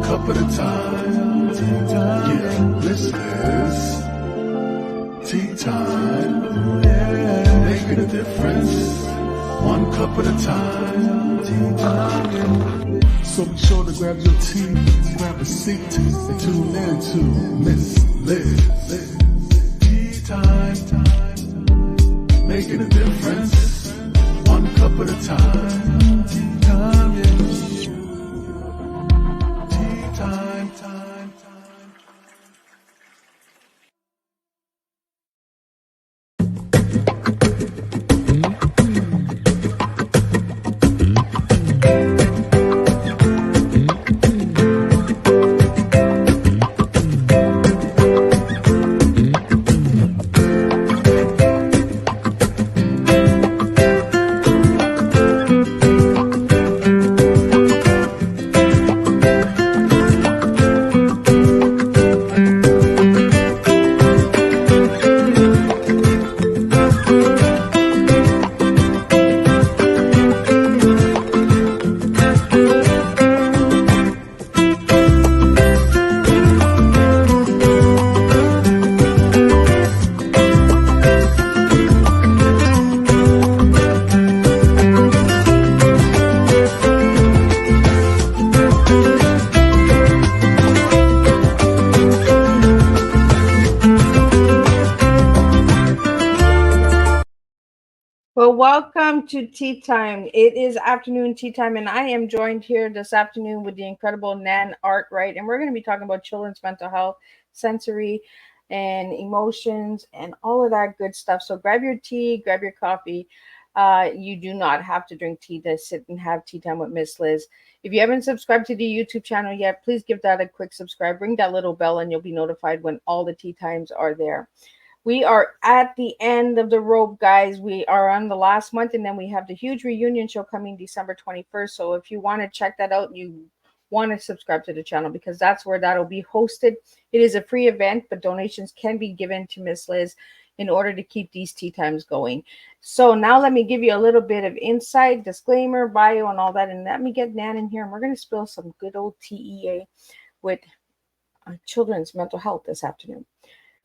cup at a time. Tea time. Yeah, this is tea time. Yeah, making a difference. One cup at a time. Tea time. So be sure to grab your tea, grab a seat, and tune in to Miss Liz. Tea time. Making a difference. One cup at a time. Tea time. Yeah. Well, welcome to Tea Time. It is afternoon tea time, and I am joined here this afternoon with the incredible Nan Arkwright, and we're going to be talking about children's mental health, sensory, and emotions, and all of that good stuff. So grab your tea, grab your coffee. You do not have to drink tea to sit and have tea time with Miss Liz. If you haven't subscribed to the YouTube channel yet, please give that a quick subscribe. Ring that little bell, and you'll be notified when all the tea times are there. We are at the end of the rope, guys. We are on the last month, and then we have the huge reunion show coming December 21st. So if you want to check that out, you want to subscribe to the channel because that's where that'll be hosted. It is a free event, but donations can be given to Miss Liz in order to keep these tea times going. So now let me give you a little bit of insight, disclaimer, bio, and all that. And let me get Nan in here, and we're going to spill some good old TEA with children's mental health this afternoon.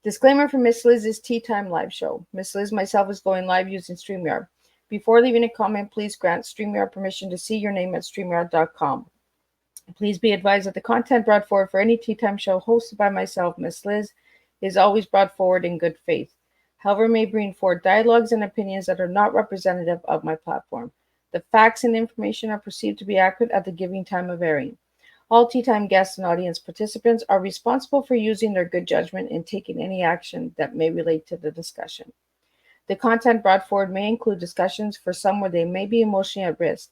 Disclaimer for Miss Liz's Tea Time live show. Miss Liz myself is going live using StreamYard. Before leaving a comment, please grant StreamYard permission to see your name at StreamYard.com. Please be advised that the content brought forward for any Tea Time show hosted by myself, Miss Liz, is always brought forward in good faith. However, may bring forward dialogues and opinions that are not representative of my platform. The facts and information are perceived to be accurate at the giving time of airing. All Tea Time guests and audience participants are responsible for using their good judgment and taking any action that may relate to the discussion. The content brought forward may include discussions for some where they may be emotionally at risk.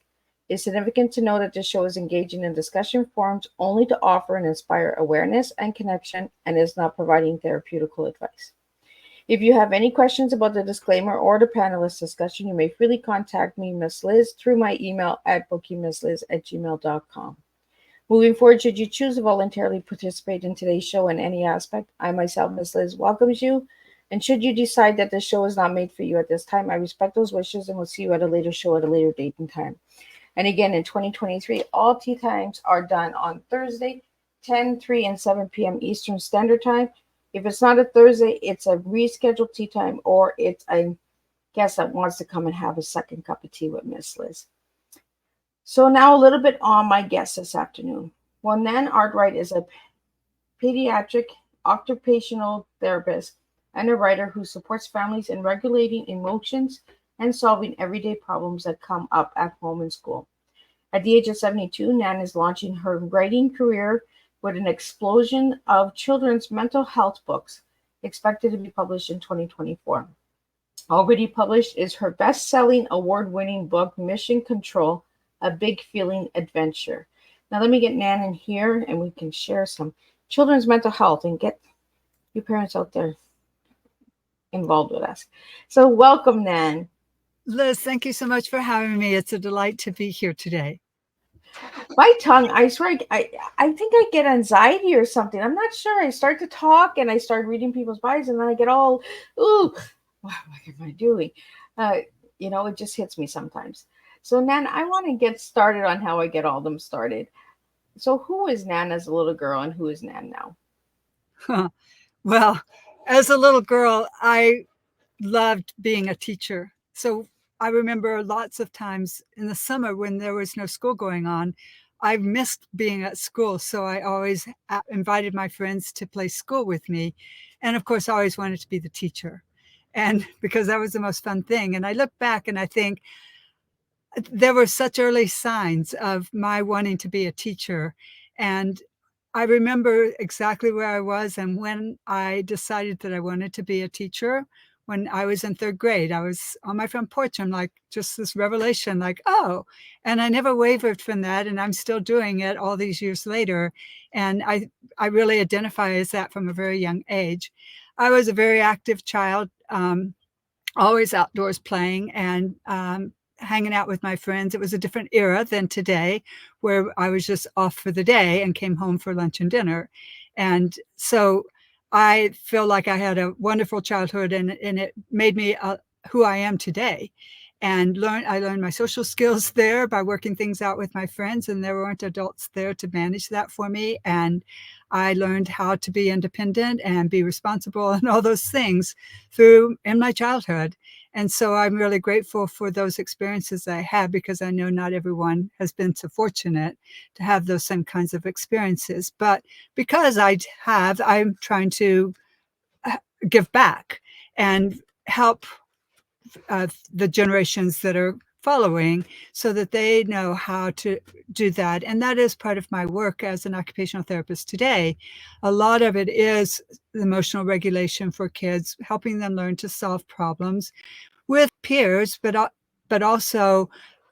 It's significant to know that this show is engaging in discussion forums only to offer and inspire awareness and connection and is not providing therapeutical advice. If you have any questions about the disclaimer or the panelist discussion, you may freely contact me, Miss Liz, through my email at bookingmissliz@gmail.com. Moving forward, should you choose to voluntarily participate in today's show in any aspect, I myself, Miss Liz, welcomes you. And should you decide that the show is not made for you at this time, I respect those wishes and will see you at a later show at a later date and time. And again, in 2023, all tea times are done on Thursday, 10, 3, and 7 p.m. Eastern Standard Time. If it's not a Thursday, it's a rescheduled tea time, or it's a guest that wants to come and have a second cup of tea with Miss Liz. So now a little bit on my guest this afternoon. Well, Nan Arkwright is a pediatric occupational therapist and a writer who supports families in regulating emotions and solving everyday problems that come up at home and school. At the age of 72, Nan is launching her writing career with an explosion of children's mental health books expected to be published in 2024. Already published is her best-selling, award-winning book, Mission Control, A Big Feeling Adventure. Now let me get Nan in here and we can share some children's mental health and get you parents out there involved with us. So welcome, Nan. Liz, thank you so much for having me. It's a delight to be here today. My tongue, I swear, I think I get anxiety or something. I'm not sure. I start to talk and I start reading people's bios and then I get all, ooh, what am I doing? It just hits me sometimes. So, Nan, I want to get started on how I get all them started. So who is Nan as a little girl and who is Nan now? Well, as a little girl, I loved being a teacher. So I remember lots of times in the summer when there was no school going on, I missed being at school. So I always invited my friends to play school with me. And of course, I always wanted to be the teacher. And because that was the most fun thing. And I look back and I think there were such early signs of my wanting to be a teacher. And I remember exactly where I was and when I decided that I wanted to be a teacher. When I was in third grade, I was on my front porch. I'm like, just this revelation, like, oh, and I never wavered from that. And I'm still doing it all these years later. And I really identify as that from a very young age. I was a very active child, always outdoors playing and hanging out with my friends. It was a different era than today, where I was just off for the day and came home for lunch and dinner. And so I feel like I had a wonderful childhood, and it made me who I am today. And I learned my social skills there by working things out with my friends, and there weren't adults there to manage that for me. And I learned how to be independent and be responsible and all those things in my childhood. And so I'm really grateful for those experiences I had, because I know not everyone has been so fortunate to have those same kinds of experiences. But because I'm trying to give back and help the generations that are following so that they know how to do that. And that is part of my work as an occupational therapist today. A lot of it is emotional regulation for kids, helping them learn to solve problems with peers, but also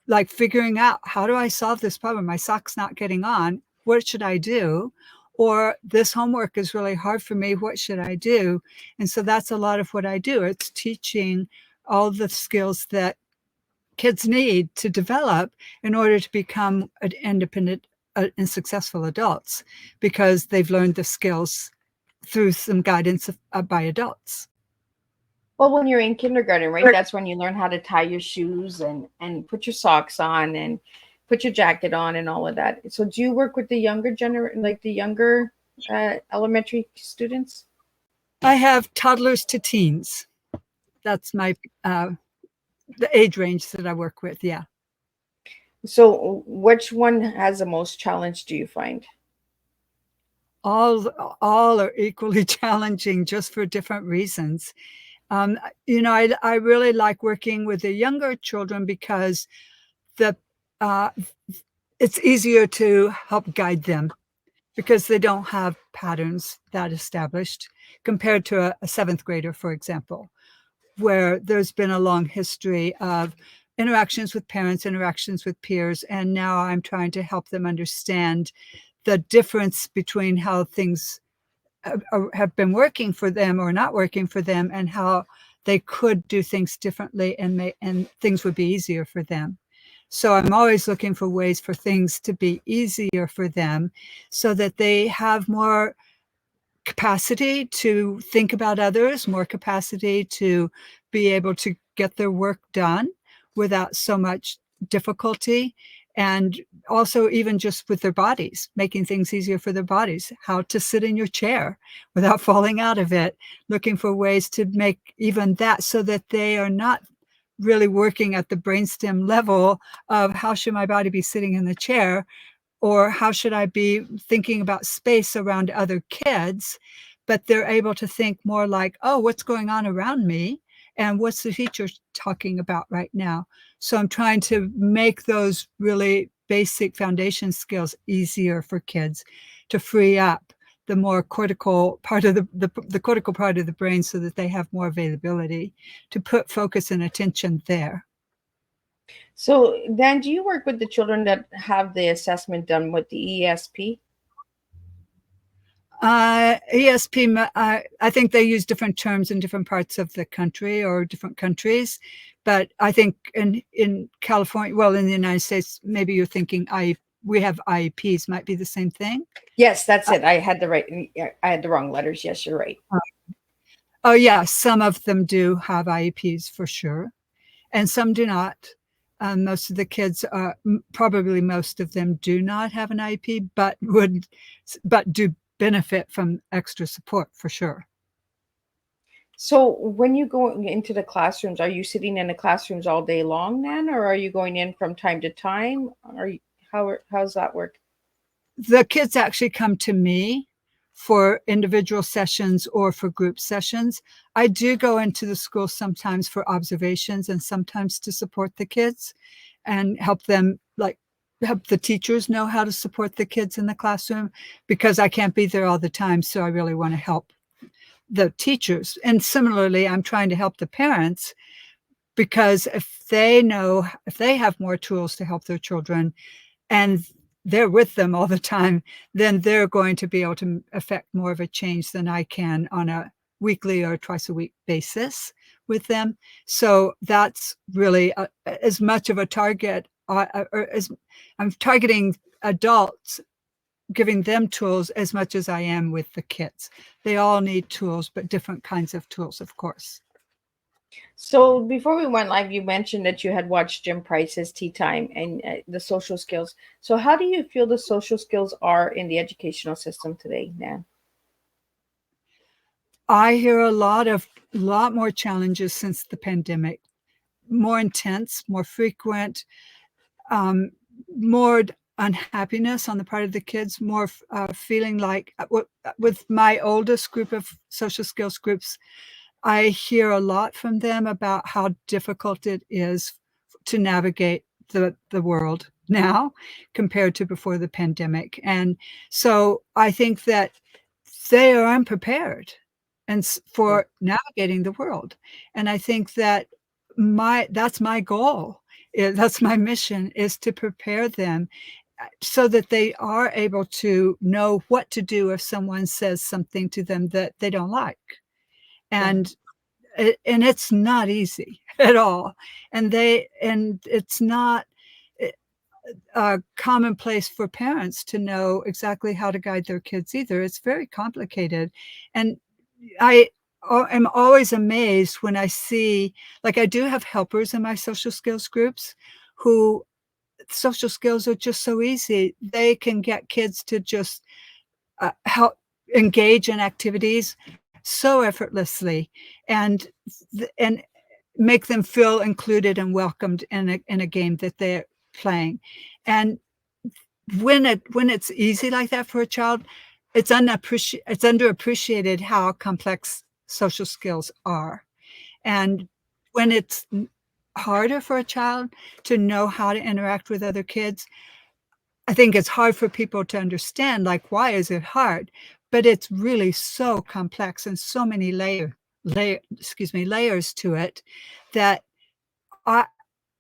like figuring out, how do I solve this problem? My sock's not getting on. What should I do? Or this homework is really hard for me. What should I do? And so that's a lot of what I do. It's teaching all the skills that kids need to develop in order to become independent and successful adults, because they've learned the skills through some guidance by adults. Well, when you're in kindergarten, right, that's when you learn how to tie your shoes and put your socks on and put your jacket on and all of that. So do you work with the younger elementary students? I have toddlers to teens. That's my the age range that I work with. Yeah. So which one has the most challenge, do you find? All are equally challenging, just for different reasons. I really like working with the younger children because it's easier to help guide them, because they don't have patterns that established compared to a seventh grader, for example, where there's been a long history of interactions with parents, interactions with peers, and now I'm trying to help them understand the difference between how things have been working for them or not working for them, and how they could do things differently and things would be easier for them. So I'm always looking for ways for things to be easier for them, so that they have more capacity to think about others, more capacity to be able to get their work done without so much difficulty. And also even just with their bodies, making things easier for their bodies, how to sit in your chair without falling out of it, looking for ways to make even that, so that they are not really working at the brainstem level of how should my body be sitting in the chair, or how should I be thinking about space around other kids, but they're able to think more like, oh, what's going on around me? And what's the teacher talking about right now? So I'm trying to make those really basic foundation skills easier for kids, to free up the more cortical part of the cortical part of the brain, so that they have more availability to put focus and attention there. So Dan, do you work with the children that have the assessment done with the ESP? ESP, I think they use different terms in different parts of the country or different countries. But I think in California, well, in the United States, maybe you're thinking we have IEPs, might be the same thing. Yes, that's it. I had the wrong letters. Yes, you're right. Oh yeah, some of them do have IEPs for sure, and some do not. Most of the kids probably most of them do not have an IEP, but do benefit from extra support for sure. So when you go into the classrooms, are you sitting in the classrooms all day long, Nan, or are you going in from time to time? How's that work? The kids actually come to me for individual sessions or for group sessions. I do go into the school sometimes for observations and sometimes to support the kids and help them, like help the teachers know how to support the kids in the classroom, because I can't be there all the time. So I really want to help the teachers. And similarly, I'm trying to help the parents, because if they have more tools to help their children and they're with them all the time, then they're going to be able to affect more of a change than I can on a weekly or twice a week basis with them. So that's really as much of a target, as I'm targeting adults, giving them tools as much as I am with the kids. They all need tools, but different kinds of tools, of course. So before we went live, you mentioned that you had watched Jim Price's Tea Time and the social skills. So how do you feel the social skills are in the educational system today, Nan? I hear a lot more challenges since the pandemic, more intense, more frequent, more unhappiness on the part of the kids, more feeling like with my oldest group of social skills groups, I hear a lot from them about how difficult it is to navigate the world now compared to before the pandemic. And so I think that they are unprepared for navigating the world. And I think that that's my goal. That's my mission, is to prepare them so that they are able to know what to do if someone says something to them that they don't like. And it's not easy at all. And it's not commonplace for parents to know exactly how to guide their kids either. It's very complicated. And I am always amazed when I see, like, I do have helpers in my social skills groups who social skills are just so easy. They can get kids to just help engage in activities so effortlessly and make them feel included and welcomed in a game that they're playing. And when it's easy like that for a child, it's underappreciated how complex social skills are. And when it's harder for a child to know how to interact with other kids, I think it's hard for people to understand, like, why is it hard? But it's really so complex and so many layers to it that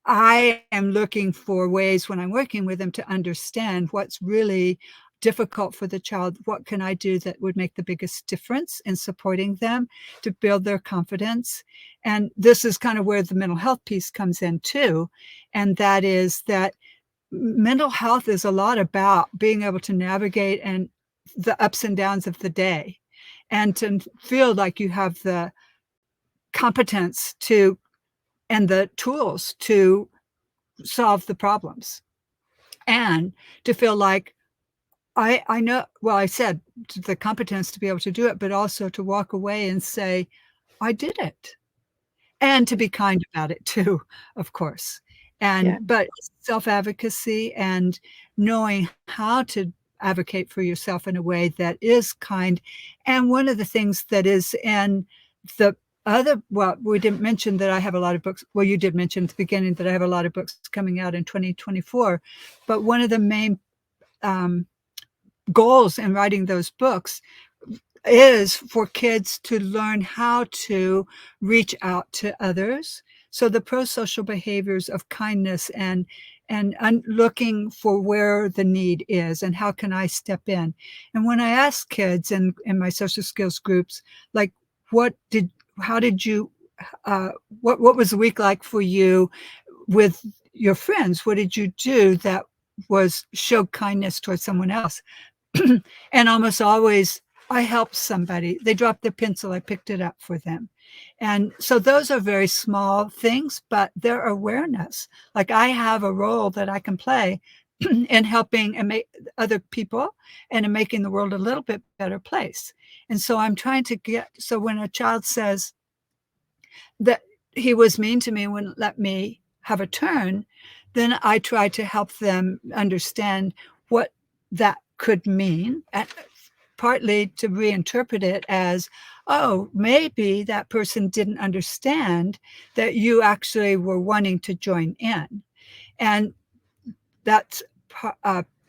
I am looking for ways when I'm working with them to understand what's really difficult for the child. What can I do that would make the biggest difference in supporting them to build their confidence? And this is kind of where the mental health piece comes in too. And that is that mental health is a lot about being able to navigate and the ups and downs of the day, and to feel like you have the competence to and the tools to solve the problems, and to feel like I know, well, I said the competence to be able to do it, but also to walk away and say, I did it, and to be kind about it too, of course. But self-advocacy and knowing how to advocate for yourself in a way that is kind. And one of the things that is in the we didn't mention that I have a lot of books. Well, you did mention at the beginning that I have a lot of books coming out in 2024. But one of the main goals in writing those books is for kids to learn how to reach out to others. So the pro-social behaviors of kindness and looking for where the need is and how can I step in. And when I ask kids in my social skills groups, like, what was the week like for you with your friends? What did you do that showed kindness towards someone else? And almost always I helped somebody. They dropped their pencil. I picked it up for them. And so those are very small things, but they're awareness. Like I have a role that I can play in helping and make other people and in making the world a little bit better place. And so I'm trying to so when a child says that he was mean to me and wouldn't let me have a turn, then I try to help them understand what that could mean, and partly to reinterpret it as, oh, maybe that person didn't understand that you actually were wanting to join in. And that's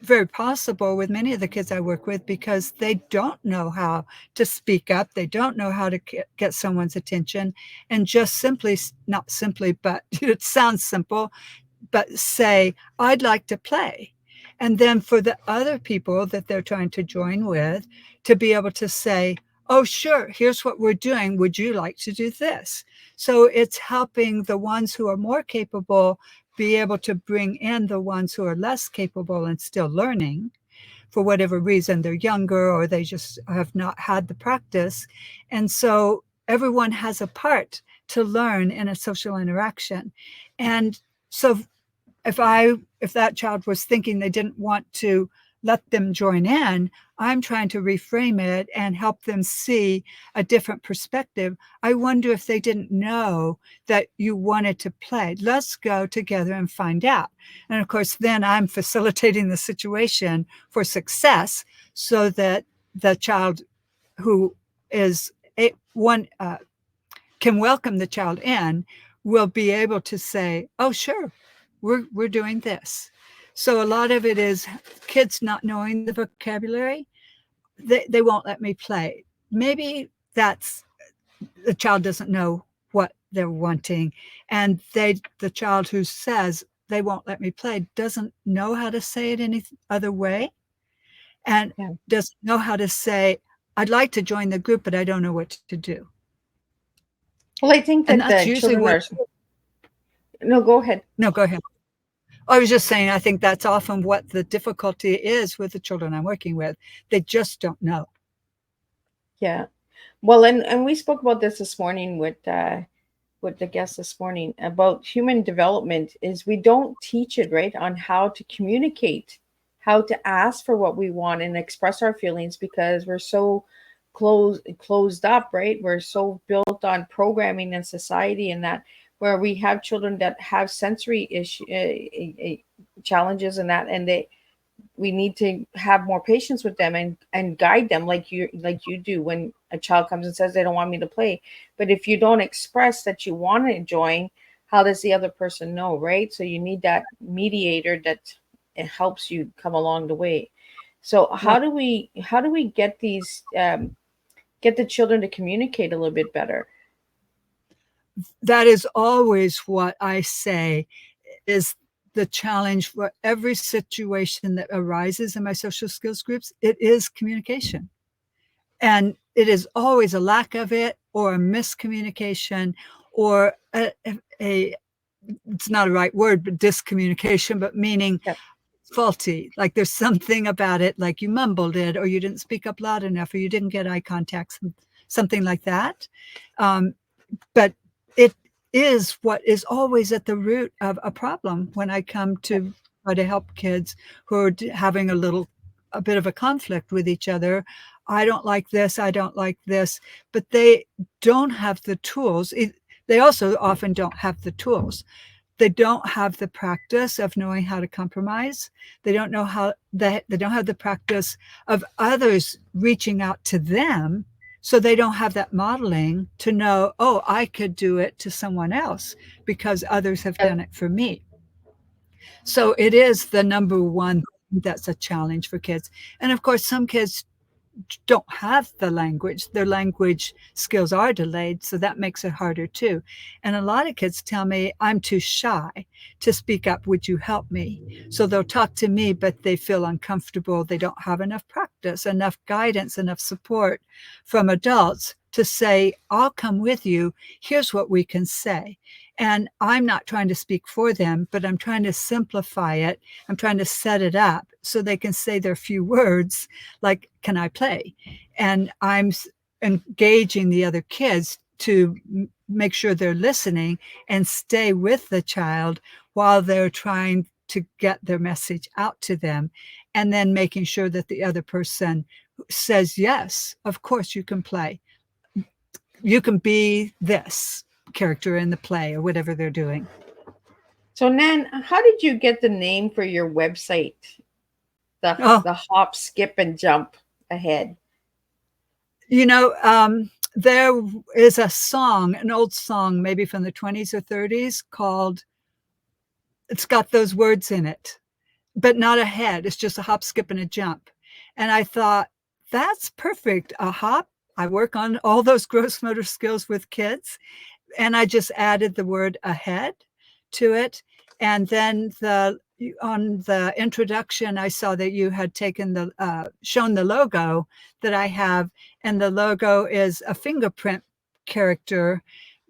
very possible with many of the kids I work with, because they don't know how to speak up. They don't know how to get someone's attention, and just simply, not simply, but it sounds simple, but say, I'd like to play. And then for the other people that they're trying to join with, to be able to say, oh, sure, here's what we're doing. Would you like to do this? So it's helping the ones who are more capable be able to bring in the ones who are less capable and still learning. For whatever reason, they're younger or they just have not had the practice. And so everyone has a part to learn in a social interaction. And so if that child was thinking they didn't want to let them join in, I'm trying to reframe it and help them see a different perspective. I wonder if they didn't know that you wanted to play. Let's go together and find out. And of course, then I'm facilitating the situation for success so that the child who is can welcome the child in will be able to say, oh, sure, we're doing this. So a lot of it is kids not knowing the vocabulary. They won't let me play. Maybe that's the child doesn't know what they're wanting. And the child who says they won't let me play doesn't know how to say it any other way. And doesn't know how to say, I'd like to join the group, but I don't know what to do. Well, I think that the children are... No, go ahead. No, go ahead. I was just saying, I think that's often what the difficulty is with the children I'm working with. They just don't know. Yeah. Well, and we spoke about this morning with the guest this morning about human development is we don't teach it, right, on how to communicate, how to ask for what we want and express our feelings, because we're so closed up, right? We're so built on programming and society, and that where we have children that have sensory challenges and that, and we need to have more patience with them and guide them like you do when a child comes and says they don't want me to play. But if you don't express that you want to join, how does the other person know, right? So you need that mediator that it helps you come along the way. So how do we get these get the children to communicate a little bit better? That is always what I say is the challenge for every situation that arises in my social skills groups. It is communication. And it is always a lack of it or a miscommunication or it's not a right word, but discommunication, but meaning faulty. Like there's something about it, like you mumbled it, or you didn't speak up loud enough, or you didn't get eye contact, something like that. But it is what is always at the root of a problem when I come to try to help kids who are having a bit of a conflict with each other. I don't like this, I don't like this, but they don't have the tools. They also often don't have the tools. They don't have the practice of knowing how to compromise. They don't know how, they don't have the practice of others reaching out to them. So they don't have that modeling to know, oh, I could do it to someone else because others have done it for me. So it is the number one that's a challenge for kids. And of course, some kids don't have the language. Their language skills are delayed, so that makes it harder too. And a lot of kids tell me, I'm too shy to speak up. Would you help me? So they'll talk to me, but they feel uncomfortable. They don't have enough practice, enough guidance, enough support from adults to say, I'll come with you. Here's what we can say. And I'm not trying to speak for them, but I'm trying to simplify it. I'm trying to set it up so they can say their few words, like, can I play? and I'm engaging the other kids to make sure they're listening and stay with the child while they're trying to get their message out to them, and then making sure that the other person says, yes, of course you can play. You can be this character in the play or whatever they're doing. So Nan, how did you get the name for your website? The hop, skip, and jump ahead. You know, there is a song, an old song, maybe from the 20s or 30s, called, it's got those words in it, but not a head. It's just a hop, skip, and a jump. And I thought, that's perfect. A hop. I work on all those gross motor skills with kids. And I just added the word ahead to it. And then on the introduction, I saw that you had taken shown the logo that I have. And the logo is a fingerprint character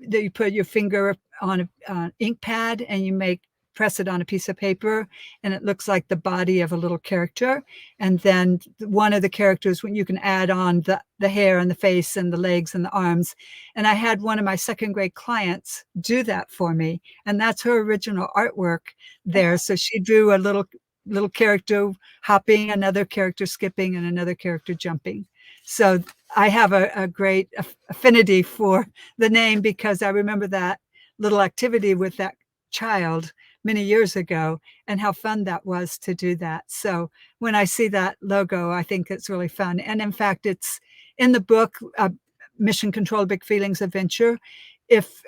that you put your finger on an ink pad and you press it on a piece of paper, and it looks like the body of a little character. And then one of the characters, when you can add on the hair and the face and the legs and the arms. And I had one of my second grade clients do that for me. And that's her original artwork there. So she drew a little character hopping, another character skipping, and another character jumping. So I have a great affinity for the name, because I remember that little activity with that child many years ago and how fun that was to do that. So when I see that logo, I think it's really fun. And in fact, it's in the book, Mission Control Big Feelings Adventure. If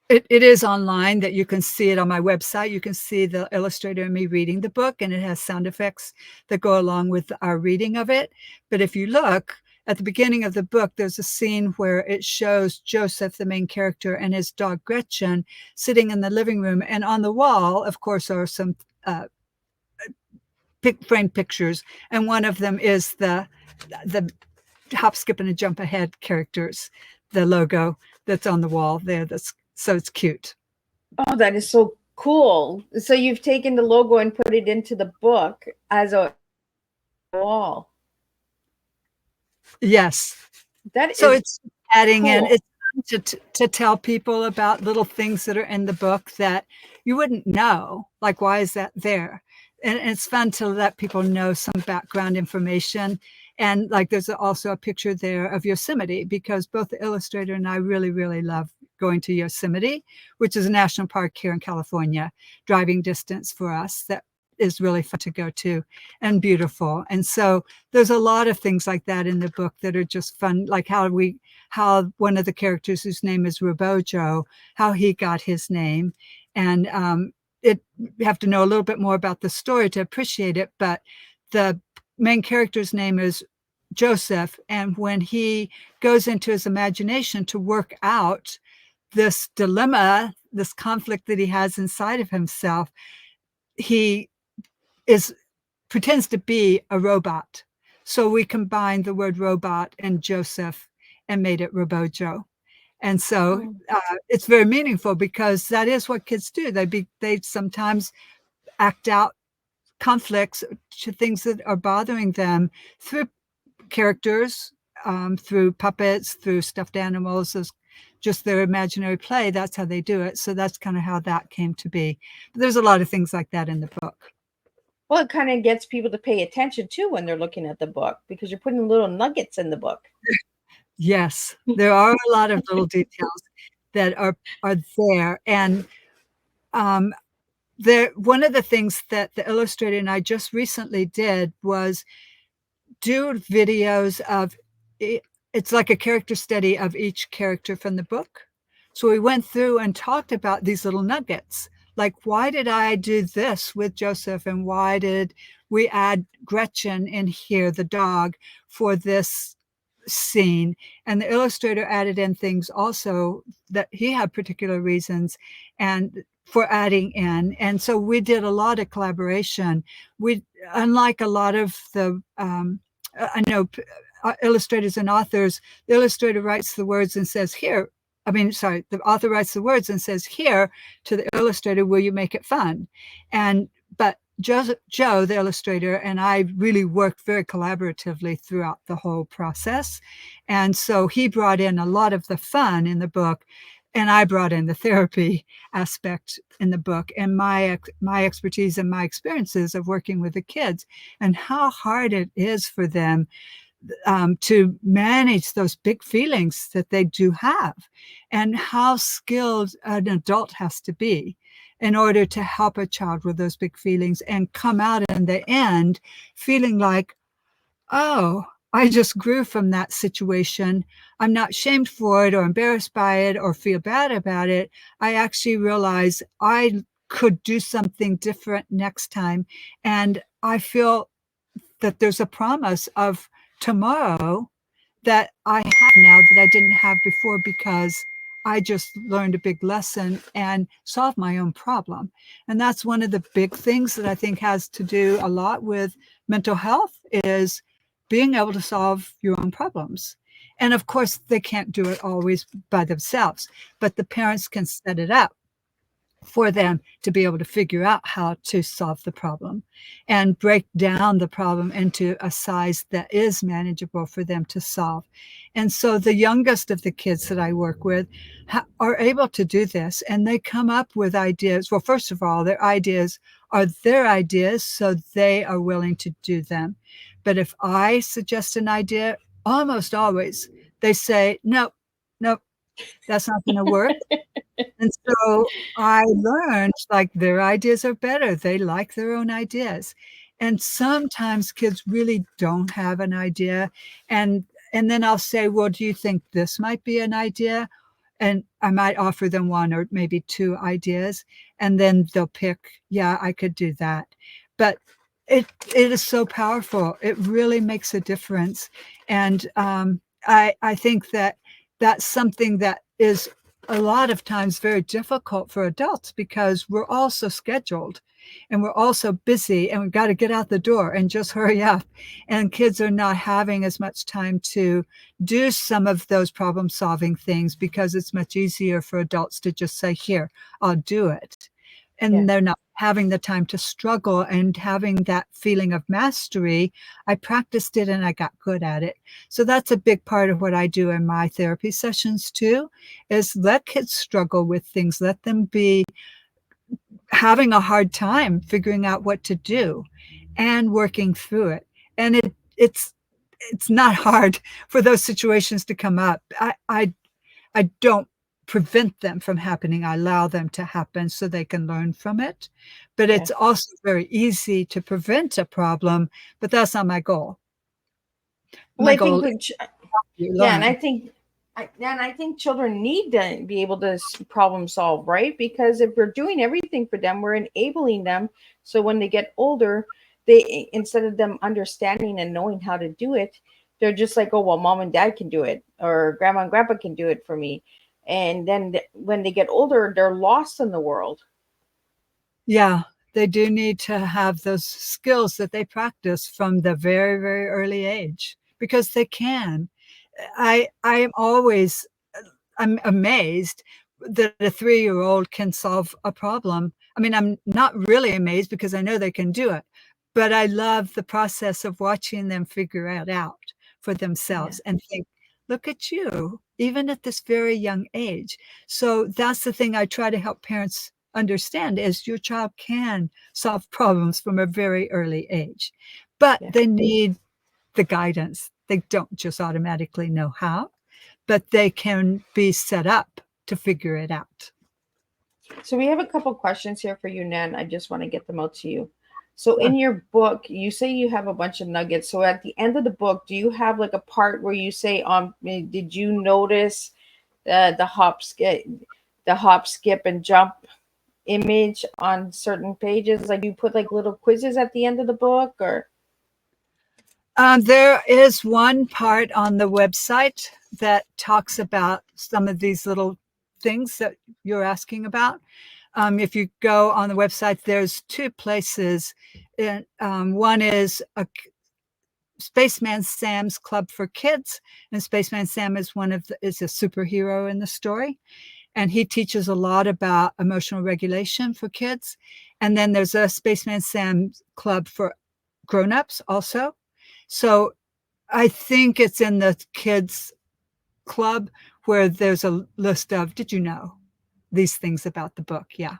it is online, that you can see it on my website. You can see the illustrator and me reading the book, and it has sound effects that go along with our reading of it. But if you look at the beginning of the book, there's a scene where it shows Joseph, the main character, and his dog Gretchen sitting in the living room. And on the wall, of course, are some framed pictures. And one of them is the hop, skip, and a jump ahead characters, the logo that's on the wall there. So it's cute. Oh, that is so cool. So you've taken the logo and put it into the book as a wall. Yes. So it's adding cool. In. It's to tell people about little things that are in the book that you wouldn't know. Like, why is that there? And it's fun to let people know some background information. And like, there's also a picture there of Yosemite, because both the illustrator and I really, really love going to Yosemite, which is a national park here in California, driving distance for us. That is really fun to go to and beautiful. And so there's a lot of things like that in the book that are just fun, like how one of the characters, whose name is Robojo, how he got his name. And you have to know a little bit more about the story to appreciate it, but the main character's name is Joseph. And when he goes into his imagination to work out this dilemma, this conflict that he has inside of himself, he pretends to be a robot. So we combined the word robot and Joseph and made it Robojo. And so it's very meaningful, because that is what kids do. They sometimes act out conflicts to things that are bothering them through characters, through puppets, through stuffed animals, just their imaginary play. That's how they do it. So that's kind of how that came to be. But there's a lot of things like that in the book. Well, it kind of gets people to pay attention too when they're looking at the book, because you're putting little nuggets in the book. Yes, there are a lot of little details that are there. And one of the things that the illustrator and I just recently did was do videos of, it's like a character study of each character from the book. So we went through and talked about these little nuggets. Like, why did I do this with Joseph? And why did we add Gretchen in here, the dog, for this scene? And the illustrator added in things also that he had particular reasons and for adding in. And so we did a lot of collaboration. Unlike a lot of the, I know illustrators and authors, the illustrator writes the words and says, the author writes the words and says, here to the illustrator, will you make it fun? But Joe, the illustrator, and I really worked very collaboratively throughout the whole process. And so he brought in a lot of the fun in the book, and I brought in the therapy aspect in the book, and my expertise and my experiences of working with the kids and how hard it is for them to manage those big feelings that they do have, and how skilled an adult has to be in order to help a child with those big feelings and come out in the end feeling like, oh, I just grew from that situation. I'm not shamed for it or embarrassed by it or feel bad about it. I actually realize I could do something different next time. And I feel that there's a promise of tomorrow that I have now that I didn't have before, because I just learned a big lesson and solved my own problem. And that's one of the big things that I think has to do a lot with mental health, is being able to solve your own problems. And of course, they can't do it always by themselves, but the parents can set it up for them to be able to figure out how to solve the problem and break down the problem into a size that is manageable for them to solve. And so the youngest of the kids that I work with are able to do this, and they come up with ideas. Well, first of all, their ideas are their ideas, so they are willing to do them. But if I suggest an idea, almost always they say, nope, that's not going to work. And so I learned, like, their ideas are better. They like their own ideas. And sometimes kids really don't have an idea. And then I'll say, well, do you think this might be an idea? And I might offer them one or maybe two ideas. And then they'll pick, yeah, I could do that. But it is so powerful. It really makes a difference. And I think that that's something that is a lot of times very difficult for adults, because we're all so scheduled and we're all so busy, and we've got to get out the door and just hurry up. And kids are not having as much time to do some of those problem solving things, because it's much easier for adults to just say, here, I'll do it. And they're not having the time to struggle and having that feeling of mastery. I practiced it and I got good at it. So that's a big part of what I do in my therapy sessions too, is let kids struggle with things, let them be having a hard time figuring out what to do and working through it. And it's not hard for those situations to come up. I don't prevent them from happening. I allow them to happen so they can learn from it. But it's also very easy to prevent a problem, but that's not my goal. My goal is and I think children need to be able to problem solve, right? Because if we're doing everything for them, we're enabling them. So when they get older, they, instead of them understanding and knowing how to do it, they're just like, oh, well, mom and dad can do it, or grandma and grandpa can do it for me. And then when they get older, they're lost in the world. Yeah, they do need to have those skills that they practice from the very, very early age, because they can. I'm amazed that a 3-year-old can solve a problem. I mean, I'm not really amazed, because I know they can do it, but I love the process of watching them figure it out for themselves and think, look at you, even at this very young age. So that's the thing I try to help parents understand, is your child can solve problems from a very early age, but they need the guidance. They don't just automatically know how, but they can be set up to figure it out. So we have a couple questions here for you, Nan. I just want to get them out to you. So in your book, you say you have a bunch of nuggets. So at the end of the book, do you have like a part where you say, did you notice the hop, skip, and jump image on certain pages? Like, you put like little quizzes at the end of the book, or? There is one part on the website that talks about some of these little things that you're asking about. If you go on the website, there's two places. One is a Spaceman Sam's Club for Kids, and Spaceman Sam is is a superhero in the story. and he teaches a lot about emotional regulation for kids. And then there's a Spaceman Sam club for grown-ups also. So I think it's in the kids club where there's a list of, did you know these things about the book? Yeah.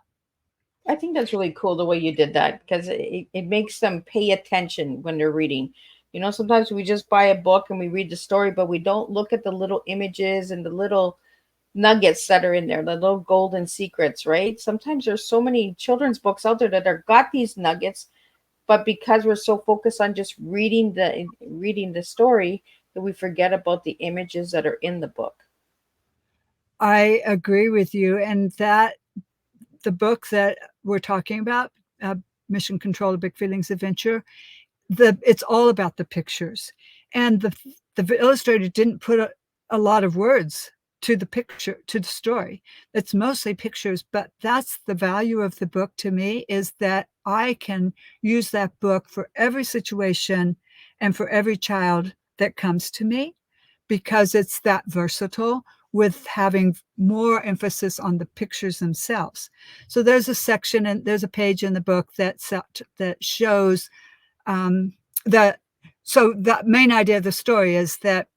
I think that's really cool the way you did that, because it makes them pay attention when they're reading. You know, sometimes we just buy a book and we read the story, but we don't look at the little images and the little nuggets that are in there, the little golden secrets, right? Sometimes there's so many children's books out there that are got these nuggets, but because we're so focused on just reading the story, that we forget about the images that are in the book. I agree with you. And that the book that we're talking about, Mission Control: A Big Feelings Adventure, it's all about the pictures. And the illustrator didn't put a lot of words to the picture, to the story. It's mostly pictures, but that's the value of the book to me, is that I can use that book for every situation and for every child that comes to me, because it's that versatile, with having more emphasis on the pictures themselves. So there's a section and there's a page in the book that shows that. So the main idea of the story is that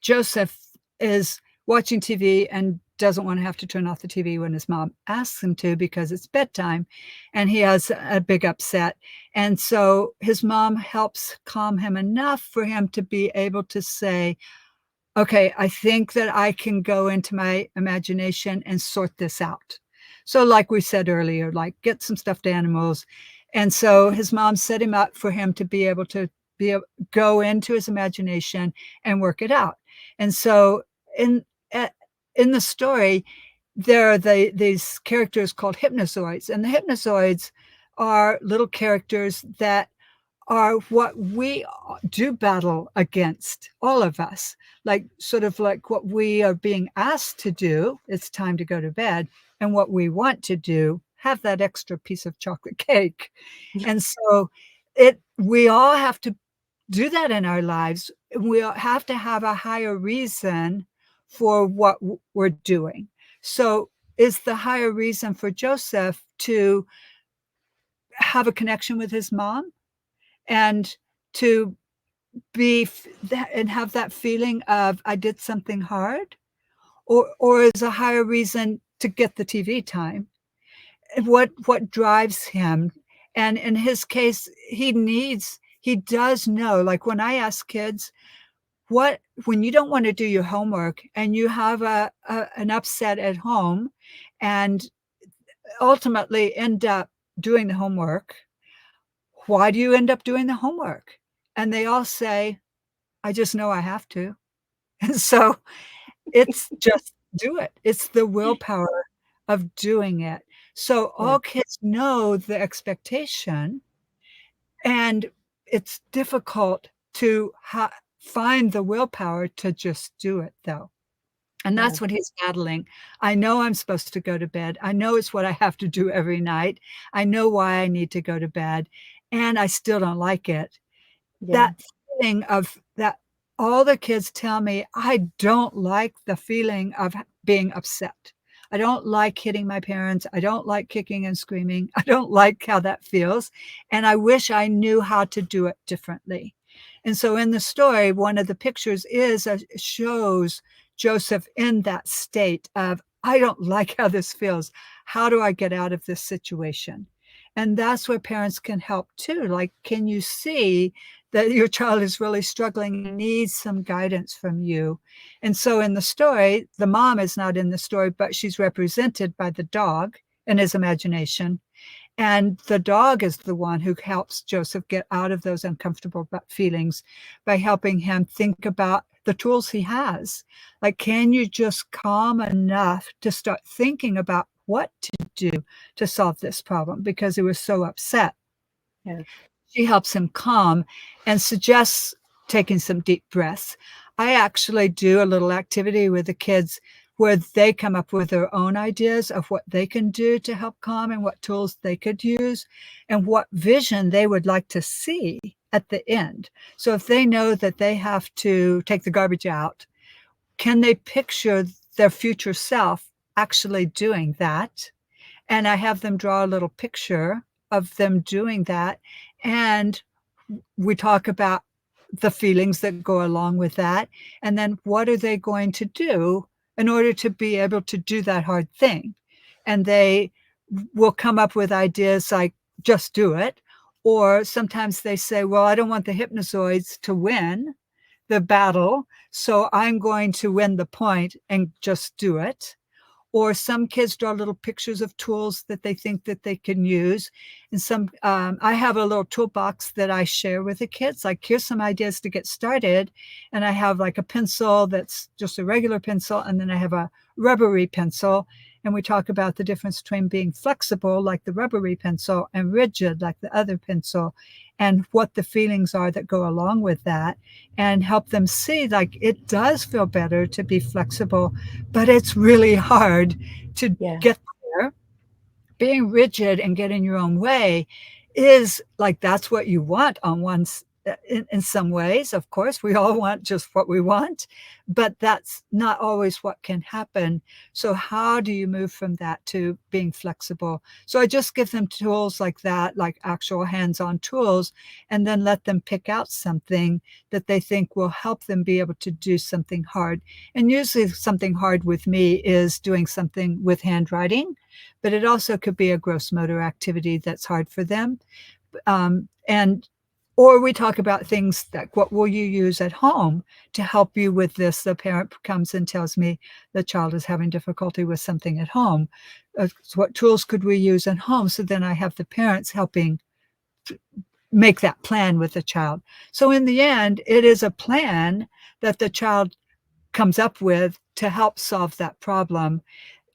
Joseph is watching TV and doesn't want to have to turn off the TV when his mom asks him to, because it's bedtime, and he has a big upset. And so his mom helps calm him enough for him to be able to say, okay, I think that I can go into my imagination and sort this out. So like we said earlier, like get some stuffed animals. And so his mom set him up for him to be able to go into his imagination and work it out. And so in the story, there are these characters called hypnozoids. And the hypnozoids are little characters that are what we do battle against, all of us, like sort of like what we are being asked to do, it's time to go to bed, and what we want to do, have that extra piece of chocolate cake. And so we all have to do that in our lives. We have to have a higher reason for what we're doing. So is the higher reason for Joseph to have a connection with his mom, and to be and have that feeling of I did something hard, or is a higher reason to get the TV time? What drives him? And in his case, he does know, like when I ask kids, when you don't want to do your homework and you have an upset at home and ultimately end up doing the homework, why do you end up doing the homework? And they all say, I just know I have to. And so it's just do it. It's the willpower of doing it. So all kids know the expectation, and it's difficult to find the willpower to just do it, though. And that's what he's battling. I know I'm supposed to go to bed. I know it's what I have to do every night. I know why I need to go to bed, and I still don't like it. That feeling of that, all the kids tell me, I don't like the feeling of being upset. I don't like hitting my parents. I don't like kicking and screaming. I don't like how that feels. And I wish I knew how to do it differently. And so in the story, one of the pictures shows Joseph in that state of, I don't like how this feels. How do I get out of this situation? And that's where parents can help too. Like, can you see that your child is really struggling and needs some guidance from you? And so in the story, the mom is not in the story, but she's represented by the dog in his imagination. And the dog is the one who helps Joseph get out of those uncomfortable feelings by helping him think about the tools he has. Like, can you just calm enough to start thinking about what to do to solve this problem, because he was so upset. Yeah. She helps him calm and suggests taking some deep breaths. I actually do a little activity with the kids where they come up with their own ideas of what they can do to help calm, and what tools they could use, and what vision they would like to see at the end. So if they know that they have to take the garbage out, can they picture their future self actually doing that. And I have them draw a little picture of them doing that. And we talk about the feelings that go along with that. And then what are they going to do in order to be able to do that hard thing? And they will come up with ideas like, just do it. Or sometimes they say, well, I don't want the hypnozoids to win the battle, so I'm going to win the point and just do it. Or some kids draw little pictures of tools that they think that they can use. And some, I have a little toolbox that I share with the kids. Like, here's some ideas to get started. And I have like a pencil that's just a regular pencil. And then I have a rubbery pencil. And we talk about the difference between being flexible, like the rubbery pencil, and rigid, like the other pencil, and what the feelings are that go along with that, and help them see, like, it does feel better to be flexible, but it's really hard to get there. Being rigid and get in your own way is like, that's what you want on one's, in some ways. Of course, we all want just what we want, but that's not always what can happen. So how do you move from that to being flexible? So I just give them tools like that, like actual hands-on tools, and then let them pick out something that they think will help them be able to do something hard. And usually something hard with me is doing something with handwriting, but it also could be a gross motor activity that's hard for them. Or we talk about things like, what will you use at home to help you with this? The parent comes and tells me the child is having difficulty with something at home. So what tools could we use at home? So then I have the parents helping make that plan with the child. So in the end, it is a plan that the child comes up with to help solve that problem,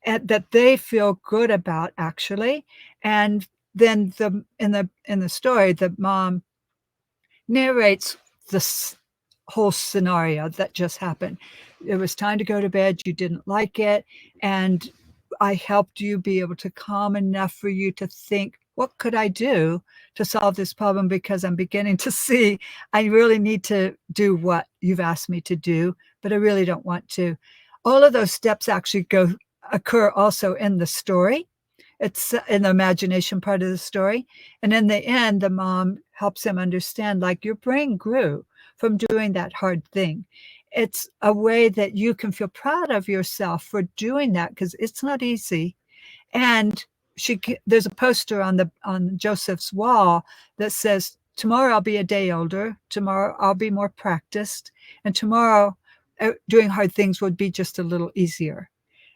and that they feel good about, actually. And then in the story, the mom narrates this whole scenario that just happened. It was time to go to bed. You didn't like it. And I helped you be able to calm enough for you to think, what could I do to solve this problem? Because I'm beginning to see I really need to do what you've asked me to do, but I really don't want to. All of those steps actually occur also in the story. It's in the imagination part of the story. And in the end, the mom helps him understand, like, your brain grew from doing that hard thing. It's a way that you can feel proud of yourself for doing that, because it's not easy. And there's a poster on Joseph's wall that says, tomorrow I'll be a day older. Tomorrow I'll be more practiced. And tomorrow doing hard things would be just a little easier.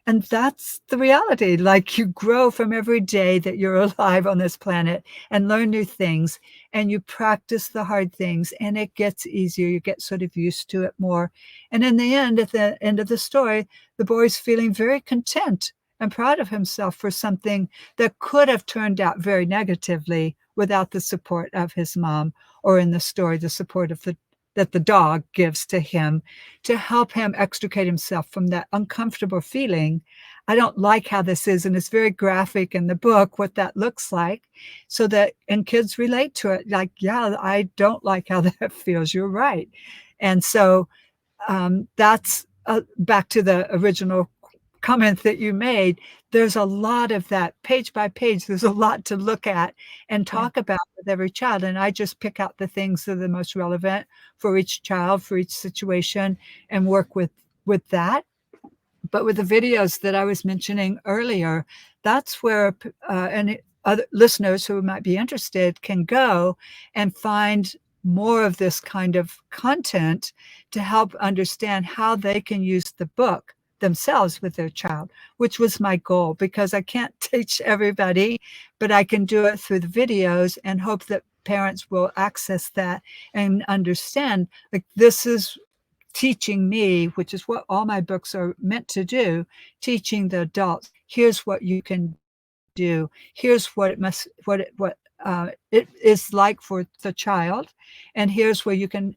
And that's the reality. Like, you grow from every day that you're alive on this planet and learn new things, and you practice the hard things, and it gets easier. You get sort of used to it more. And in the end, at the end of the story, the boy's feeling very content and proud of himself for something that could have turned out very negatively without the support of his mom, or in the story, the support of that the dog gives to him to help him extricate himself from that uncomfortable feeling. I don't like how this is, and it's very graphic in the book what that looks like, so that, and kids relate to it. Like, yeah, I don't like how that feels. You're right. And so that's back to the original comment that you made. There's a lot of that, page by page. There's a lot to look at and talk about with every child. And I just pick out the things that are the most relevant for each child, for each situation, and work with that. But with the videos that I was mentioning earlier, that's where any other listeners who might be interested can go and find more of this kind of content to help understand how they can use the book themselves with their child, which was my goal, because I can't teach everybody, but I can do it through the videos, and hope that parents will access that and understand, like, this is teaching me, which is what all my books are meant to do, teaching the adults, here's what you can do, here's what it is like for the child, and here's where you can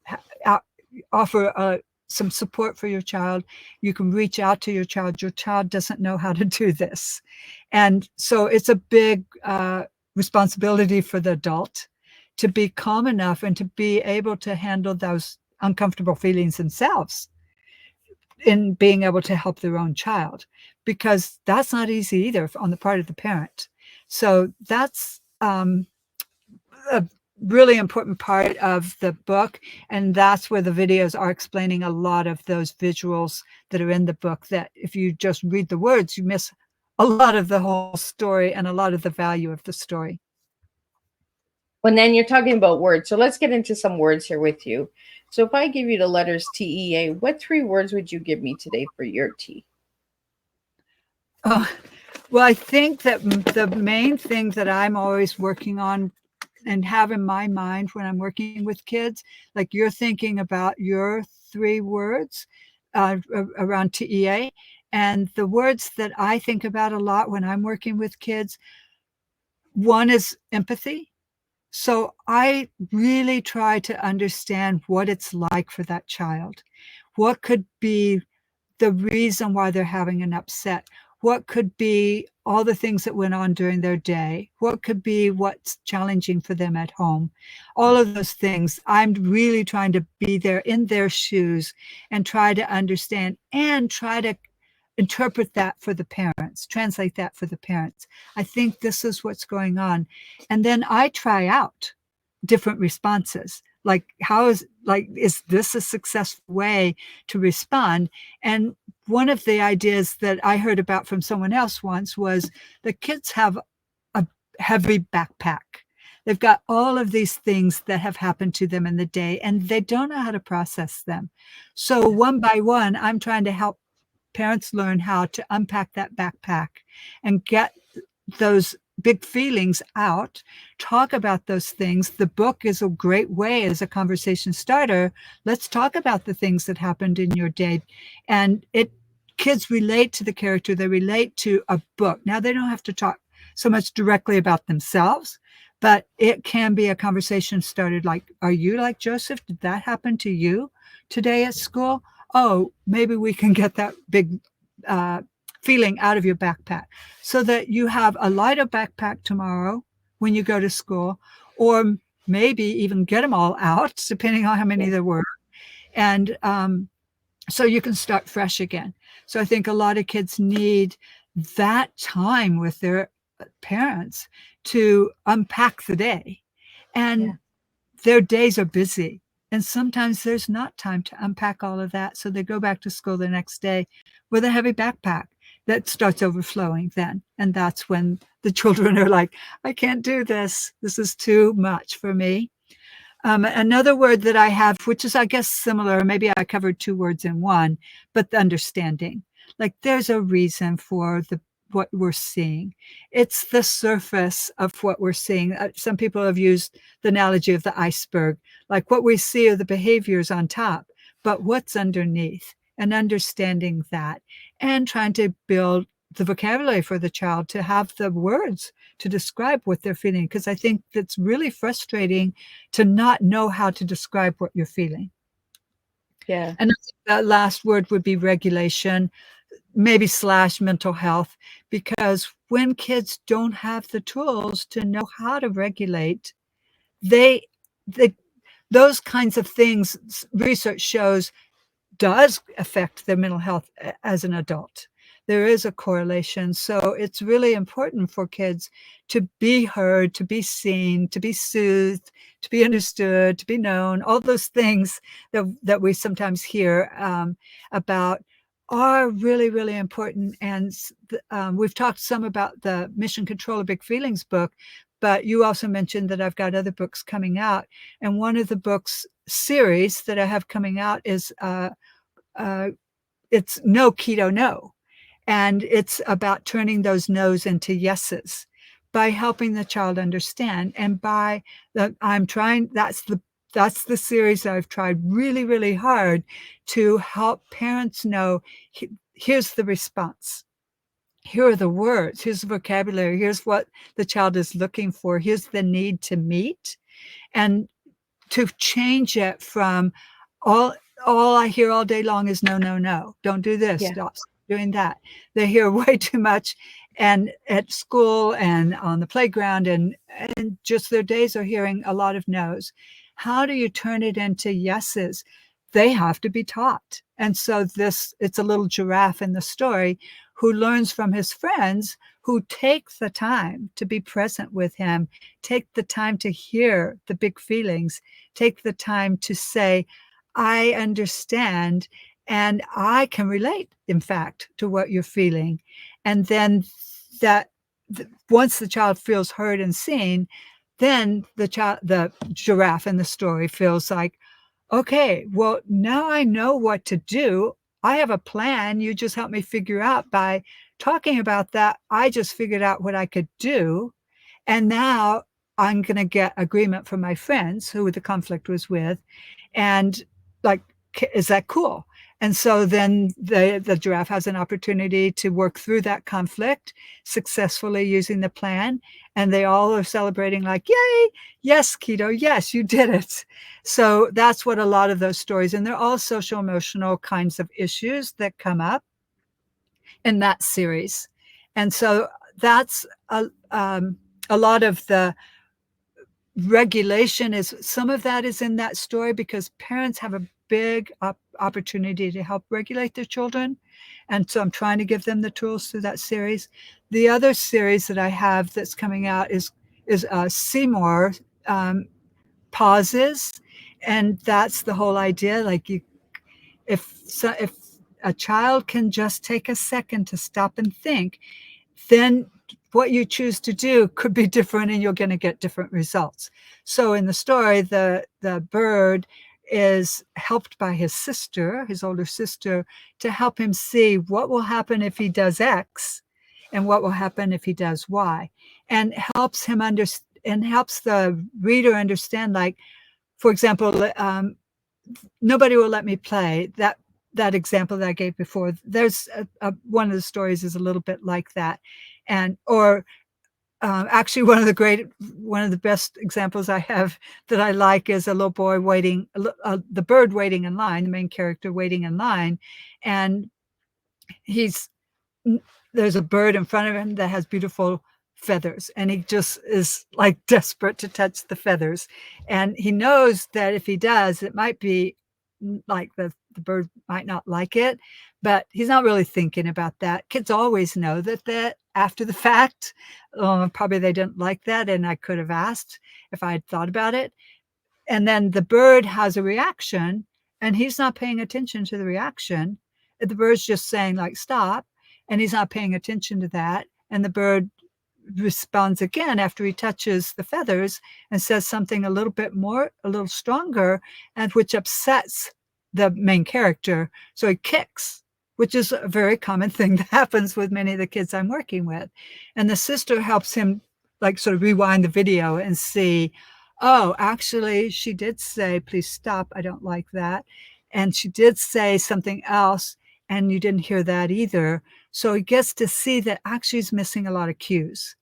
offer some support for your child. You can reach out to your child. Your child doesn't know how to do this. And so it's a big responsibility for the adult to be calm enough and to be able to handle those uncomfortable feelings themselves. in being able to help their own child, because that's not easy either on the part of the parent. So that's a really important part of the book, and that's where the videos are explaining a lot of those visuals that are in the book, that if you just read the words, you miss a lot of the whole story and a lot of the value of the story. Well, then you're talking about words, so let's get into some words here with you. So if I give you the letters TEA, what 3 words would you give me today for your T? Oh, well, I think that the main thing that I'm always working on and have in my mind when I'm working with kids, like you're thinking about your 3 words around TEA, and the words that I think about a lot when I'm working with kids, one is empathy. So I really try to understand what it's like for that child. What could be the reason why they're having an upset? What could be all the things that went on during their day? What could be what's challenging for them at home? All of those things, I'm really trying to be there in their shoes and try to understand and try to interpret that for the parents, translate that for the parents. I think this is what's going on. And then I try out different responses. Like, is this a successful way to respond? And one of the ideas that I heard about from someone else once was the kids have a heavy backpack. They've got all of these things that have happened to them in the day, and they don't know how to process them. So one by one, I'm trying to help parents learn how to unpack that backpack and get those big feelings out, talk about those things. The book is a great way as a conversation starter. Let's talk about the things that happened in your day. And kids relate to the character, they relate to a book. Now, they don't have to talk so much directly about themselves, but it can be a conversation started like, are you like Joseph? Did that happen to you today at school? Oh, maybe we can get that big feeling out of your backpack so that you have a lighter backpack tomorrow when you go to school, or maybe even get them all out, depending on how many there were. And so you can start fresh again. So I think a lot of kids need that time with their parents to unpack the day. And their days are busy. And sometimes there's not time to unpack all of that. So they go back to school the next day with a heavy backpack that starts overflowing then. And that's when the children are like, I can't do this. This is too much for me. Another word that I have, which is, I guess, similar, maybe I covered 2 words in one, but the understanding. Like, there's a reason for what we're seeing. It's the surface of what we're seeing. Some people have used the analogy of the iceberg. Like, what we see are the behaviors on top, but what's underneath, and understanding that and trying to build the vocabulary for the child to have the words to describe what they're feeling. Because I think that's really frustrating to not know how to describe what you're feeling. Yeah. And the last word would be regulation, maybe / mental health, because when kids don't have the tools to know how to regulate, those kinds of things, research shows, does affect their mental health as an adult. There is a correlation. So it's really important for kids to be heard, to be seen, to be soothed, to be understood, to be known. All those things that we sometimes hear about are really, really important. And we've talked some about the Mission Control of Big Feelings book, but you also mentioned that I've got other books coming out. And one of the books series that I have coming out is it's No Keto No. And it's about turning those no's into yeses by helping the child understand. And that's the series that I've tried really, really hard to help parents know, here's the response. Here are the words, here's the vocabulary, here's what the child is looking for, here's the need to meet. And to change it from all I hear all day long is no, no, no. Don't do this. Yeah. Stop doing that. They hear way too much, and at school and on the playground, and just their days are hearing a lot of no's. How do you turn it into yeses? they have to be taught. And so it's a little giraffe in the story who learns from his friends who take the time to be present with him, take the time to hear the big feelings, take the time to say, I understand and I can relate, in fact, to what you're feeling. And then once the child feels heard and seen, then the giraffe in the story feels like, okay, well, now I know what to do. I have a plan. You just help me figure out by talking about that. I just figured out what I could do. And now I'm going to get agreement from my friends who the conflict was with. And like, is that cool? And so then the giraffe has an opportunity to work through that conflict successfully using the plan. And they all are celebrating like, yay, yes, Keto, yes, you did it. So that's what a lot of those stories, and they're all social emotional kinds of issues that come up in that series. And so that's a lot of the regulation is, some of that is in that story because parents have a big opportunity to help regulate their children. And so I'm trying to give them the tools through that series. The other series that I have that's coming out is Seymour pauses. And that's the whole idea. Like if a child can just take a second to stop and think, then what you choose to do could be different and you're going to get different results. So in the story, the bird is helped by his sister, his older sister, to help him see what will happen if he does X and what will happen if he does Y, and helps him and helps the reader understand, like, for example, nobody will let me play. That example that I gave before, there's one of the stories is a little bit like that. And, or actually one of the best examples I have that I like is a little boy waiting, the bird waiting in line, the main character waiting in line. And there's a bird in front of him that has beautiful feathers, and he just is like desperate to touch the feathers. And he knows that if he does, it might be like the bird might not like it, but he's not really thinking about that. Kids always know that after the fact, probably they didn't like that, and I could have asked if I had thought about it. And then the bird has a reaction, and he's not paying attention to the reaction. The bird's just saying, like, stop, and he's not paying attention to that. And the bird responds again after he touches the feathers and says something a little stronger, and which upsets the main character. So he kicks, which is a very common thing that happens with many of the kids I'm working with. And the sister helps him like sort of rewind the video and see, oh, actually she did say, please stop, I don't like that. And she did say something else, and you didn't hear that either. So he gets to see that actually he's missing a lot of cues.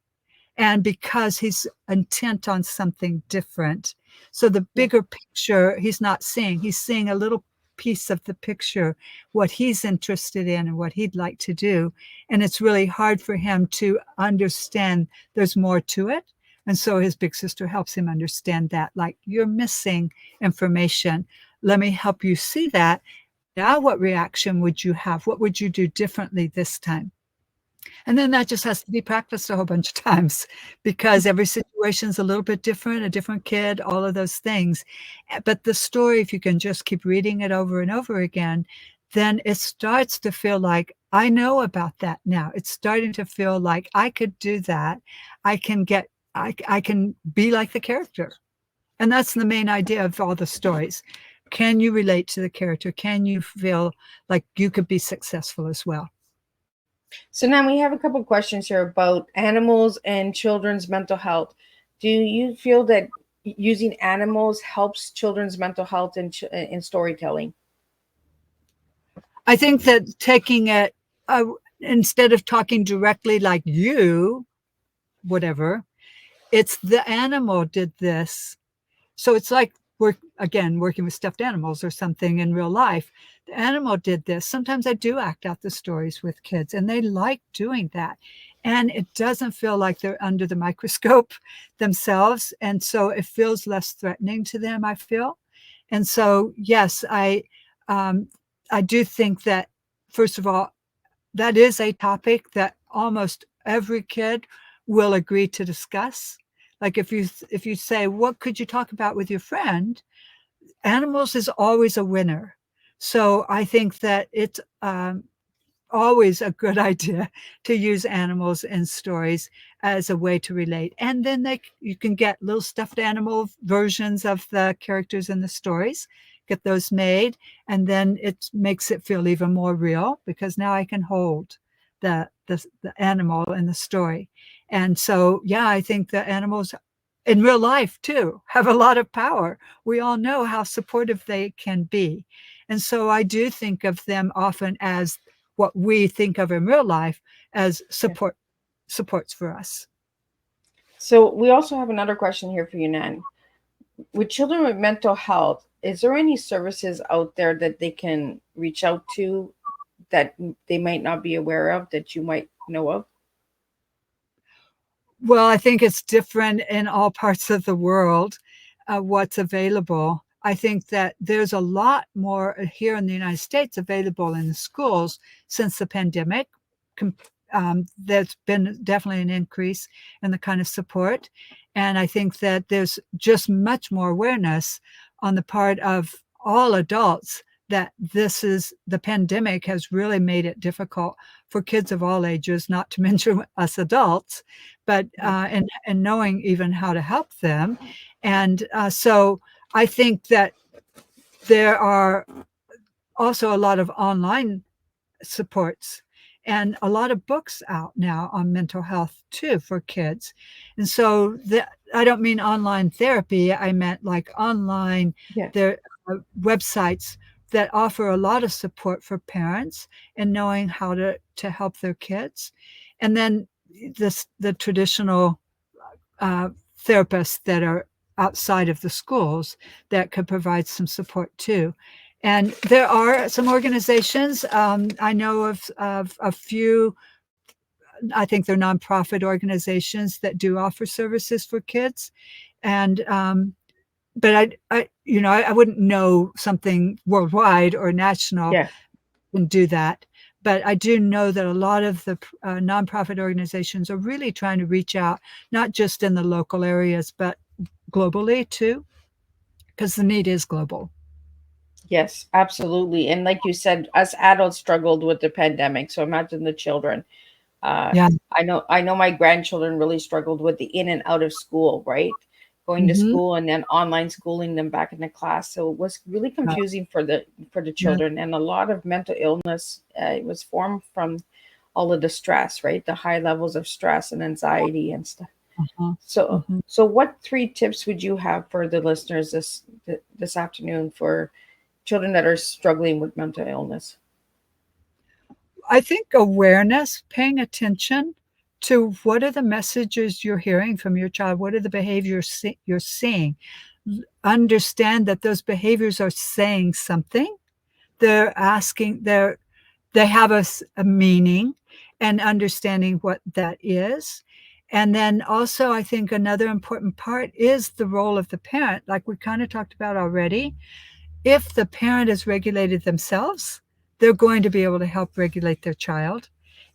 And because he's intent on something different. So the bigger picture, he's not seeing. He's seeing a little piece of the picture, what he's interested in and what he'd like to do. And it's really hard for him to understand there's more to it. And so his big sister helps him understand that, like, you're missing information. Let me help you see that. Now, what reaction would you have? What would you do differently this time? And then that just has to be practiced a whole bunch of times, because every situation is a little bit different, a different kid, all of those things. But the story, if you can just keep reading it over and over again, then it starts to feel like, I know about that now. It's starting to feel like I could do that. I can be like the character. And that's the main idea of all the stories. Can you relate to the character? Can you feel like you could be successful as well? So now we have a couple questions here about animals and children's mental health. Do you feel that using animals helps children's mental health in storytelling? I think that taking it, instead of talking directly like you, whatever, it's the animal did this. So it's like working with stuffed animals or something in real life. The animal did this. Sometimes I do act out the stories with kids, and they like doing that. And it doesn't feel like they're under the microscope themselves. And so it feels less threatening to them, I feel. And so, yes, I I do think that, first of all, that is a topic that almost every kid will agree to discuss. Like if you say, what could you talk about with your friend? Animals is always a winner. So I think that it's always a good idea to use animals in stories as a way to relate. And then you can get little stuffed animal versions of the characters in the stories, get those made, and then it makes it feel even more real because now I can hold the animal in the story. And so, yeah, I think the animals in real life too have a lot of power. We all know how supportive they can be. And so I do think of them often as what we think of in real life as supports for us. So we also have another question here for you, Nan. With children with mental health, is there any services out there that they can reach out to that they might not be aware of that you might know of? Well, I think it's different in all parts of the world, what's available. I think that there's a lot more here in the United States available in the schools since the pandemic. There's been definitely an increase in the kind of support. And I think that there's just much more awareness on the part of all adults that the pandemic has really made it difficult for kids of all ages, not to mention us adults, but and knowing even how to help them. And so I think that there are also a lot of online supports and a lot of books out now on mental health too for kids. And so I don't mean online therapy. I meant like online, there are websites that offer a lot of support for parents in knowing how to help their kids. And then the traditional therapists that are outside of the schools that could provide some support too. And there are some organizations, I know of a few, I think they're nonprofit organizations that do offer services for kids. And but I wouldn't know something worldwide or national can do that. But I do know that a lot of the nonprofit organizations are really trying to reach out, not just in the local areas, but globally too, because the need is global. Yes, absolutely. And like you said, us adults struggled with the pandemic. So imagine the children. Yeah. I know my grandchildren really struggled with the in and out of school, right? Going to school and then online schooling them back into class. So it was really confusing for the children, and a lot of mental illness. It was formed from all of the stress, right? The high levels of stress and anxiety and stuff. So what 3 tips would you have for the listeners this afternoon for children that are struggling with mental illness? I think awareness, paying attention to what are the messages you're hearing from your child, what are the behaviors you're seeing. Understand that those behaviors are saying something. They're asking, they have a meaning, and understanding what that is. And then also, I think another important part is the role of the parent, like we kind of talked about already. If the parent is regulated themselves, they're going to be able to help regulate their child.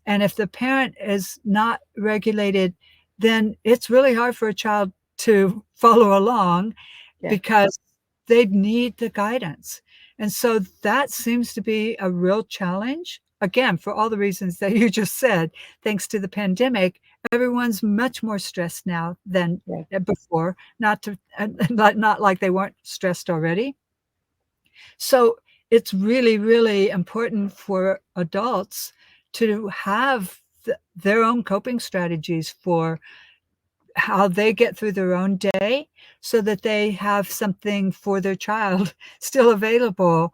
And if the parent is not regulated, then it's really hard for a child to follow along because they need the guidance. And so that seems to be a real challenge. Again, for all the reasons that you just said, thanks to the pandemic, everyone's much more stressed now than before, not like they weren't stressed already. So it's really, really important for adults to have their own coping strategies for how they get through their own day so that they have something for their child still available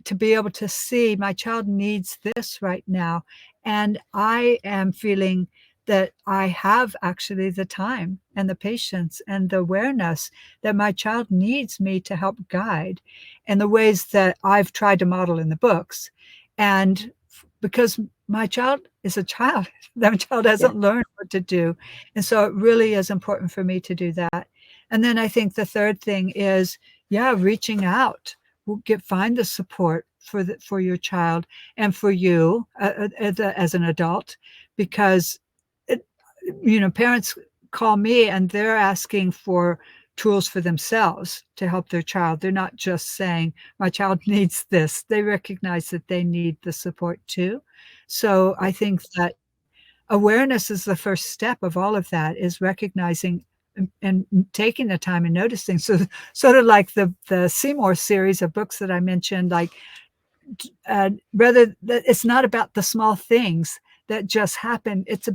to be able to see my child needs this right now. And I am feeling that I have actually the time and the patience and the awareness that my child needs me to help guide in the ways that I've tried to model in the books. And because my child is a child, that child hasn't learned what to do. And so it really is important for me to do that. And then I think the third thing is, reaching out find the support for your child and for you as an adult, because parents call me and they're asking for tools for themselves to help their child. They're not just saying, my child needs this. They recognize that they need the support too. So I think that awareness is the first step of all of that, is recognizing and taking the time and noticing. So sort of like the Seymour series of books that I mentioned, like rather, it's not about the small things that just happen. It's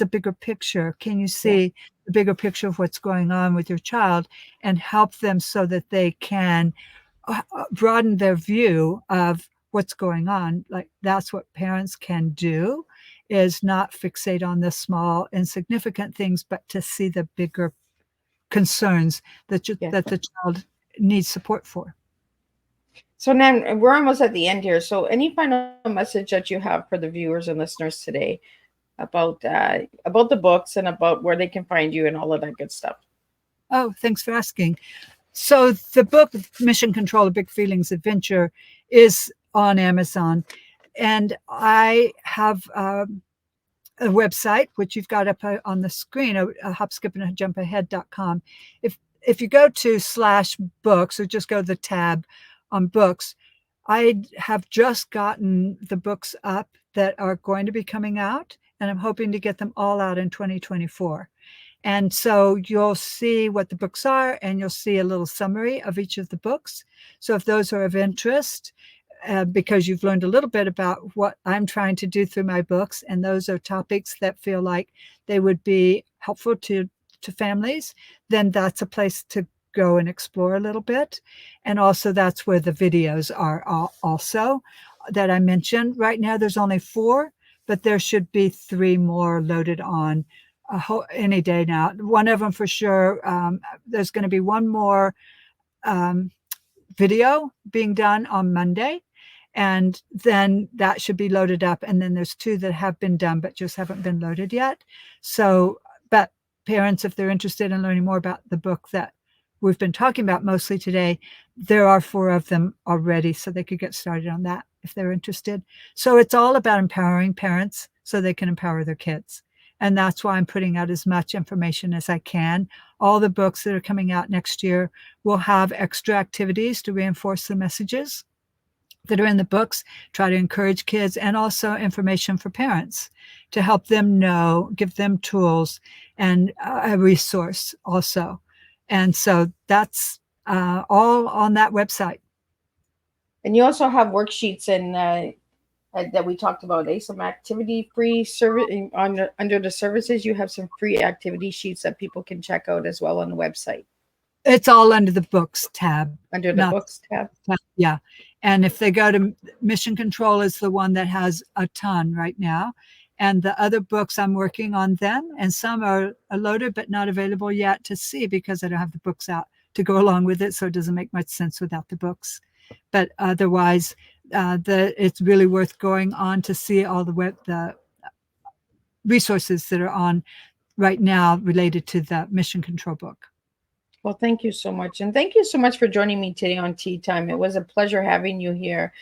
a bigger picture. Can you see the bigger picture of what's going on with your child and help them so that they can broaden their view of what's going on? Like, that's what parents can do, is not fixate on the small insignificant things, but to see the bigger concerns that that the child needs support for. So Nan, we're almost at the end here. So any final message that you have for the viewers and listeners today about the books and about where they can find you and all of that good stuff? Oh, thanks for asking. So the book Mission Control: A Big Feelings Adventure is on Amazon, and I have a website, which you've got up on the screen, hopskipandjumpahead.com. If you go to /books, or just go to the tab on books, I have just gotten the books up that are going to be coming out, and I'm hoping to get them all out in 2024. And so you'll see what the books are, and you'll see a little summary of each of the books. So if those are of interest, because you've learned a little bit about what I'm trying to do through my books, and those are topics that feel like they would be helpful to families, then that's a place to go and explore a little bit. And also that's where the videos are also that I mentioned. Right now there's only 4, but there should be 3 more loaded on any day now. One of them for sure. There's going to be one more video being done on Monday, and then that should be loaded up. And then there's 2 that have been done but just haven't been loaded yet. So, but parents, if they're interested in learning more about the book that we've been talking about mostly today, there are 4 of them already, so they could get started on that if they're interested. So it's all about empowering parents so they can empower their kids. And that's why I'm putting out as much information as I can. All the books that are coming out next year will have extra activities to reinforce the messages that are in the books, try to encourage kids, and also information for parents to help them know, give them tools and a resource also. And so that's all on that website. And you also have worksheets and that we talked about, some activity-free service under the services. You have some free activity sheets that people can check out as well on the website. It's all under the books tab. Under the books tab. Yeah. And if they go to Mission Control, is the one that has a ton right now. And the other books, I'm working on them, and some are loaded but not available yet to see because I don't have the books out to go along with it. So it doesn't make much sense without the books. But otherwise, it's really worth going on to see all the resources that are on right now related to the Mission Control book. Well, thank you so much. And thank you so much for joining me today on Tea Time. It was a pleasure having you here.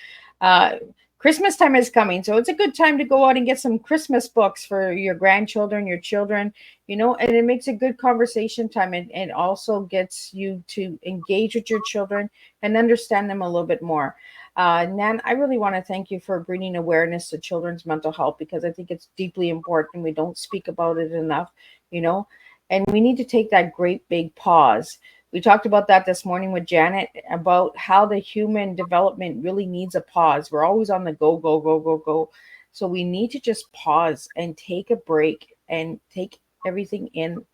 Christmas time is coming, so it's a good time to go out and get some Christmas books for your grandchildren, your children, and it makes a good conversation time. And also gets you to engage with your children and understand them a little bit more. Nan, I really want to thank you for bringing awareness to children's mental health, because I think it's deeply important. We don't speak about it enough, and we need to take that great big pause. We talked about that this morning with Janet, about how the human development really needs a pause. We're always on the go, go, go, go, go. So we need to just pause and take a break and take everything in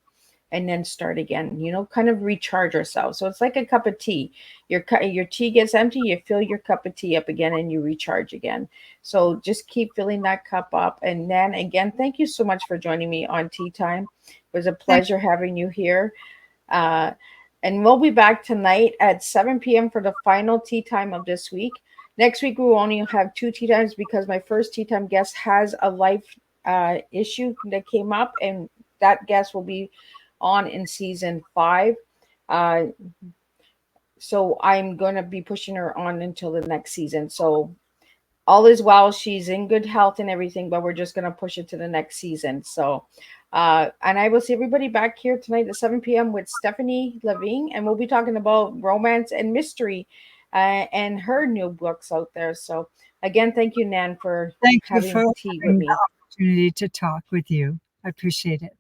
and then start again, kind of recharge ourselves. So it's like a cup of tea. Your tea gets empty, you fill your cup of tea up again and you recharge again. So just keep filling that cup up. And then again, thank you so much for joining me on Tea Time. It was a pleasure having you here. And we'll be back tonight at 7 p.m. for the final tea time of this week. Next week, we will only have 2 tea times because my first tea time guest has a life issue that came up, and that guest will be on in season 5. So I'm going to be pushing her on until the next season. So all is well. She's in good health and everything, but we're just going to push it to the next season. So, and I will see everybody back here tonight at 7 p.m. with Stephanie Levine, and we'll be talking about romance and mystery and her new books out there. So, again, thank you, Nan, for Thank you having for tea with having me. the opportunity to talk with you. I appreciate it.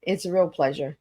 It's a real pleasure.